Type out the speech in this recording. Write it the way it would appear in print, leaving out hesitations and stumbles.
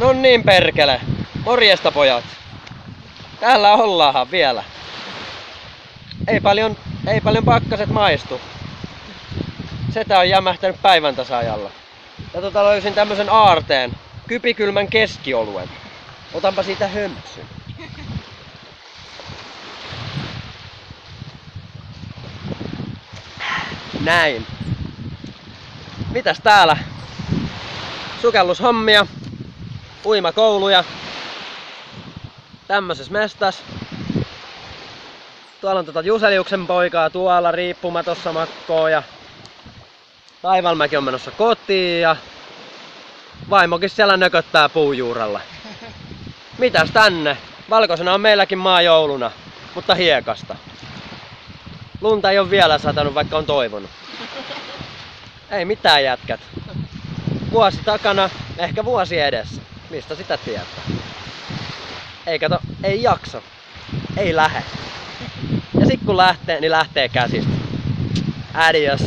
No niin perkele. Morjesta pojat. Täällä ollaanhan vielä. Ei paljon pakkaset maistu. Setä on jämähtänyt päivän tasajalla. Ja löysin tämmösen aarteen. Kypikylmän keskioluen. Otanpa siitä hömpsyn. Näin. Mitäs täällä? Sukellushommia, uimakouluja, tämmöses mestas. Tuolla on Juseliuksen poikaa tuolla riippumatossa makkoo ja Taivalmäki on menossa kotiin ja vaimokin siellä nököttää puujuurella. Mitäs tänne? Valkoisena on meilläkin maajouluna, mutta hiekasta. Lunta ei ole vielä satanut, vaikka on toivonut. Ei mitään jätkät. Vuosi takana, ehkä vuosi edessä. Mistä sitä tietää? Ei jaksa. Ei lähe. Ja sit kun lähtee, niin lähtee käsistä. Adios.